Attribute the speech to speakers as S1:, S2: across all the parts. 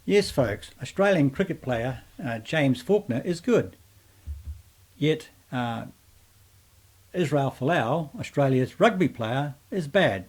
S1: Yes, folks, Australian cricket player James Faulkner is good. Yet Israel Folau, Australia's rugby player, is bad,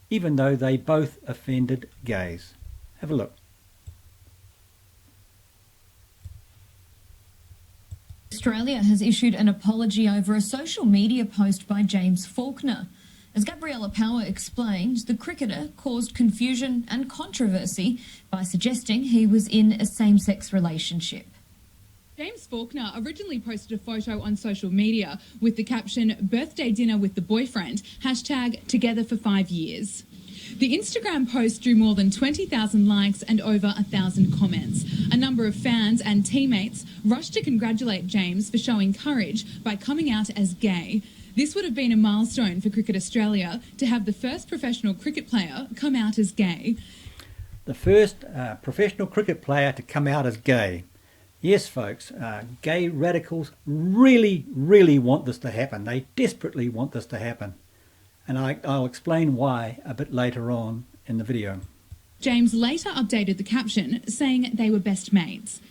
S1: even though they both offended gays. Have a look.
S2: Australia has issued an apology over a social media post by James Faulkner. As Gabriella Power explained, the cricketer caused confusion and controversy by suggesting he was in a same-sex relationship.
S3: James Faulkner originally posted a photo on social media with the caption, "Birthday dinner with the boyfriend, hashtag together for 5 years." The Instagram post drew more than 20,000 likes and over 1,000 comments. A number of fans and teammates rushed to congratulate James for showing courage by coming out as gay. This would have been a milestone for Cricket Australia to have the first professional cricket player come out as gay.
S1: The first professional cricket player to come out as gay. Yes, folks, gay radicals really want this to happen. They desperately want this to happen. And I'll explain why a bit later on in the video.
S3: James later updated the caption, saying they were best mates.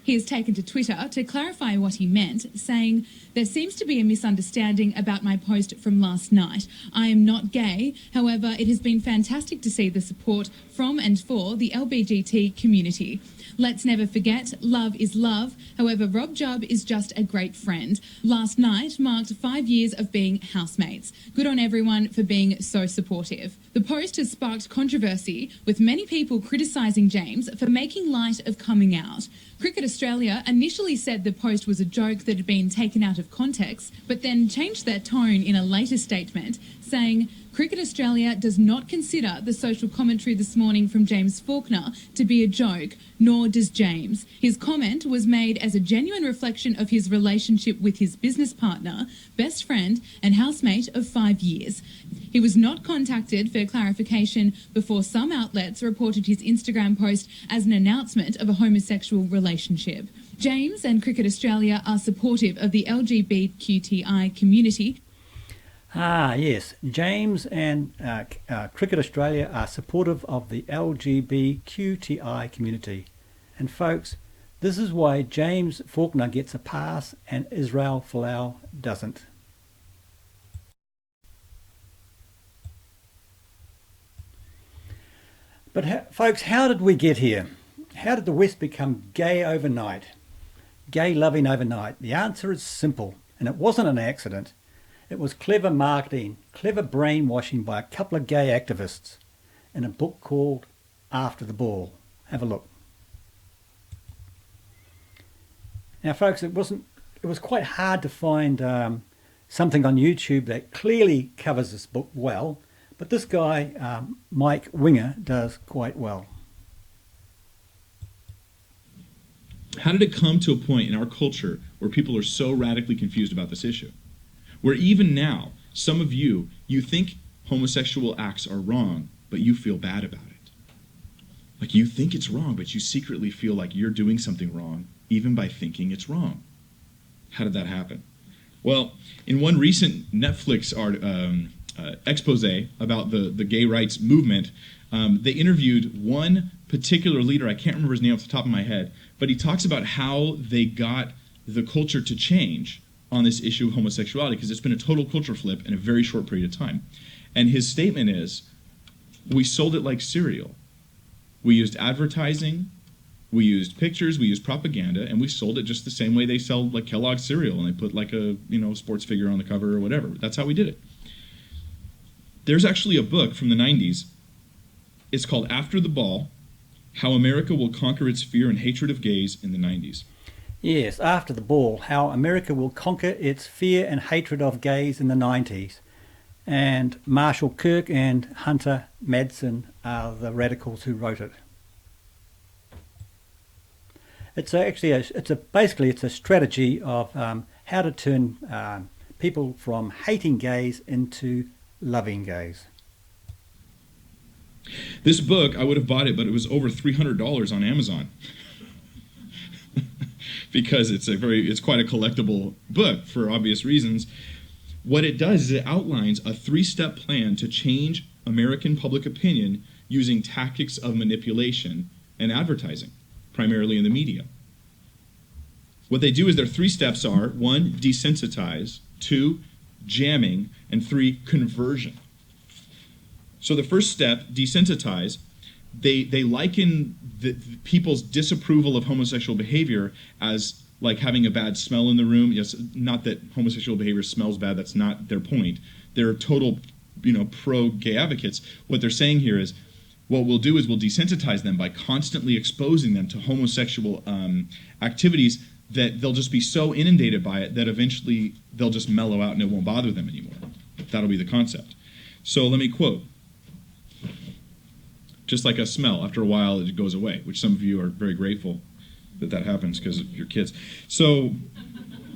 S3: He has taken to Twitter to clarify what he meant, saying, "There seems to be a misunderstanding about my post from last night. I am not gay. However, it has been fantastic to see the support from and for the LGBT community. Let's never forget, love is love. However, Rob Jubb is just a great friend. Last night marked 5 years of being housemates. Good on everyone for being so supportive." The post has sparked controversy, with many people criticising James for making light of coming out. Cricket Australia initially said the post was a joke that had been taken out of context, but then changed their tone in a later statement, saying, "Cricket Australia does not consider the social commentary this morning from James Faulkner to be a joke, nor does James. His comment was made as a genuine reflection of his relationship with his business partner, best friend and housemate of 5 years. He was not contacted for clarification before some outlets reported his Instagram post as an announcement of a homosexual relationship. James and Cricket Australia are supportive of the LGBTQI community."
S1: Yes, James and Cricket Australia are supportive of the LGBTQI community. And folks, this is why James Faulkner gets a pass and Israel Folau doesn't. But folks, how did we get here? How did the West become gay overnight? Gay loving overnight? The answer is simple, and it wasn't an accident. It was clever marketing, clever brainwashing by a couple of gay activists in a book called After the Ball. Have a look. Now folks, it was quite hard to find something on YouTube that clearly covers this book well, but this guy, Mike Winger, does quite well.
S4: How did it come to a point in our culture where people are so radically confused about this issue? Where even now, some of you think homosexual acts are wrong, but you feel bad about it. Like you think it's wrong, but you secretly feel like you're doing something wrong, even by thinking it's wrong. How did that happen? Well, in one recent Netflix expose about the gay rights movement, they interviewed one particular leader. I can't remember his name off the top of my head, but he talks about how they got the culture to change on this issue of homosexuality, because it's been a total culture flip in a very short period of time. And his statement is, we sold it like cereal. We used advertising, we used pictures, we used propaganda, and we sold it just the same way they sell like Kellogg's cereal, and they put like a sports figure on the cover or whatever. That's how we did it. There's actually a book from the 90s. It's called After the Ball, How America Will Conquer Its Fear and Hatred of Gays in the 90s.
S1: Yes, After the Ball, How America Will Conquer Its Fear and Hatred of Gays in the 90s. And Marshall Kirk and Hunter Madsen are the radicals who wrote it. It's basically a strategy of how to turn people from hating gays into loving gays.
S4: This book, I would have bought it, but it was over $300 on Amazon. Because it's quite a collectible book for obvious reasons. What it does is it outlines a 3-step plan to change American public opinion using tactics of manipulation and advertising. primarily in the media. What they do is their 3 steps are: 1, desensitize; 2, jamming; and 3, conversion. So the first step, desensitize, they liken the people's disapproval of homosexual behavior as like having a bad smell in the room. Yes, not that homosexual behavior smells bad, that's not their point. They're total, pro-gay advocates. What they're saying here is, what we'll do is we'll desensitize them by constantly exposing them to homosexual activities that they'll just be so inundated by it that eventually they'll just mellow out and it won't bother them anymore. That'll be the concept. So let me quote. Just like a smell, after a while it goes away, which some of you are very grateful that happens because of your kids. So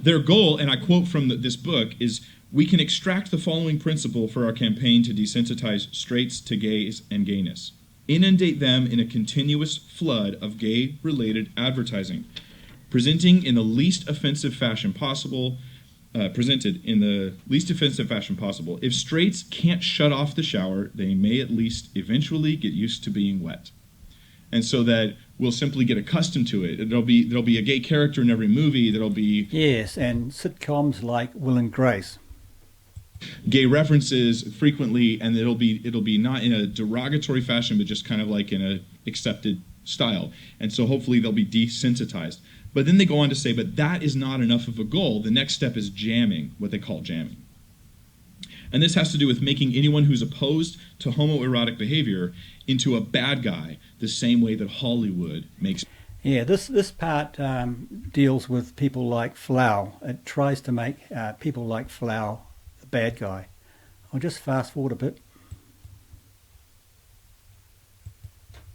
S4: their goal, and I quote from this book, is: we can extract the following principle for our campaign to desensitize straights to gays and gayness. Inundate them in a continuous flood of gay-related advertising, presented in the least offensive fashion possible. If straights can't shut off the shower, they may at least eventually get used to being wet. And so that we'll simply get accustomed to it. There'll be a gay character in every movie. There'll be...
S1: Yes, and sitcoms like Will and Grace.
S4: Gay references frequently, and it'll be not in a derogatory fashion, but just kind of like in a accepted style. And so hopefully they'll be desensitized. But then they go on to say, but that is not enough of a goal. The next step is jamming, what they call jamming. And this has to do with making anyone who's opposed to homoerotic behavior into a bad guy, the same way that Hollywood makes...
S1: Yeah, this part deals with people like Folau. It tries to make people like Folau the bad guy. I'll just fast forward a bit.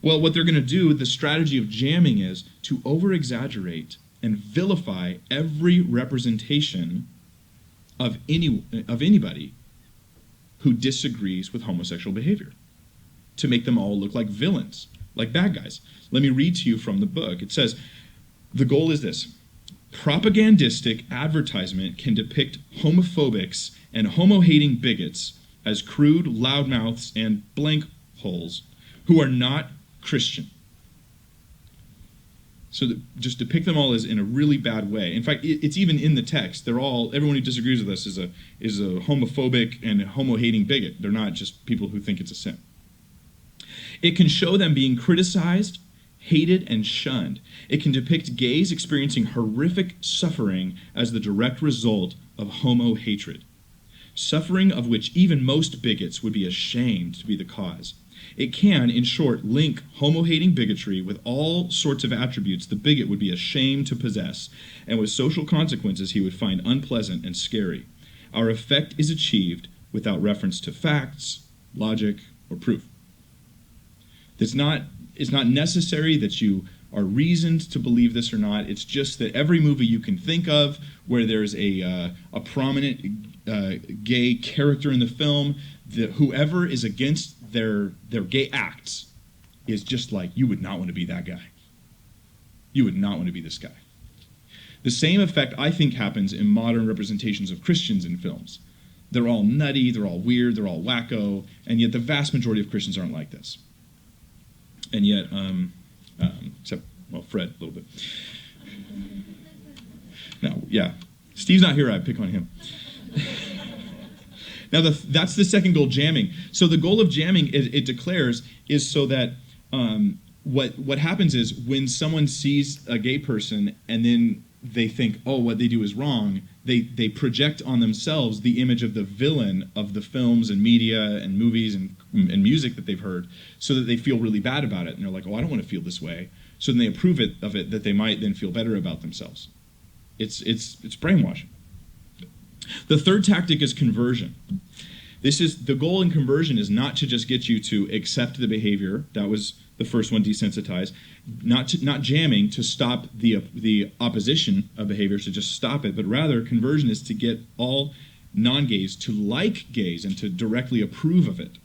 S4: Well, what they're going to do, the strategy of jamming, is to over-exaggerate and vilify every representation of anybody who disagrees with homosexual behavior, to make them all look like villains, like bad guys. Let me read to you from the book. It says, the goal is this: propagandistic advertisement can depict homophobics and homo-hating bigots as crude loudmouths and blank holes who are not Christian. So just depict them all as in a really bad way. In fact, it's even in the text. Everyone who disagrees with us is a homophobic and homo-hating bigot. They're not just people who think it's a sin. It can show them being criticized, hated, and shunned. It can depict gays experiencing horrific suffering as the direct result of homo-hatred, suffering of which even most bigots would be ashamed to be the cause. It can, in short, link homo-hating bigotry with all sorts of attributes the bigot would be ashamed to possess, and with social consequences he would find unpleasant and scary. Our effect is achieved without reference to facts, logic, or proof. It's not necessary that you are reasoned to believe this or not. It's just that every movie you can think of where there's a prominent gay character in the film, whoever is against their gay acts is just like, you would not want to be that guy. You would not want to be this guy. The same effect, I think, happens in modern representations of Christians in films. They're all nutty, they're all weird, they're all wacko, and yet the vast majority of Christians aren't like this. And yet, except, well, Fred, a little bit. No, yeah. Steve's not here, I pick on him. Now, that's the second goal, jamming. So the goal of jamming, it declares, is so that what happens is when someone sees a gay person and then they think, oh, what they do is wrong, they project on themselves the image of the villain of the films and media and movies and music that they've heard, so that they feel really bad about it. And they're like, oh, I don't want to feel this way. So then they approve of it that they might then feel better about themselves. It's brainwashing. The third tactic is conversion. The goal in conversion is not to just get you to accept the behavior. That was the first one, desensitize. Not jamming to stop the opposition of behavior, to just stop it, but rather conversion is to get all non-gays to like gays and to directly approve of it.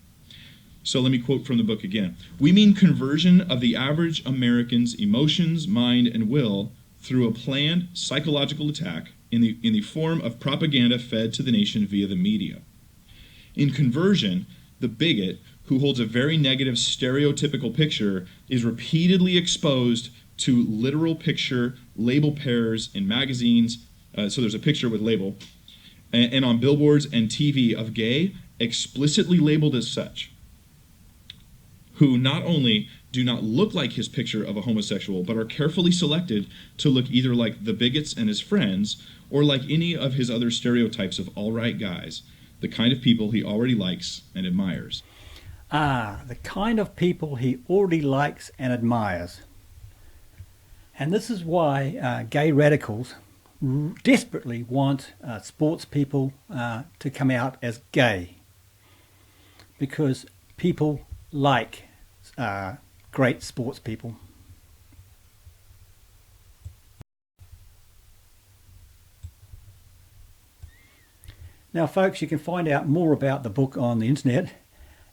S4: So let me quote from the book again. We mean conversion of the average American's emotions, mind, and will through a planned psychological attack in the form of propaganda fed to the nation via the media. In conversion, the bigot, who holds a very negative stereotypical picture, is repeatedly exposed to literal picture label pairs in magazines. So there's a picture with label, and on billboards and TV of gay explicitly labeled as such, who not only do not look like his picture of a homosexual, but are carefully selected to look either like the bigots and his friends, or like any of his other stereotypes of all right guys, the kind of people he already likes and admires.
S1: Ah, the kind of people he already likes and admires. And this is why gay radicals desperately want sports people to come out as gay. Because people like great sports people. Now, folks, you can find out more about the book on the internet,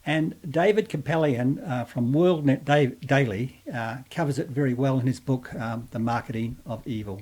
S1: and David Kapelian from WorldNet Daily covers it very well in his book, The Marketing of Evil.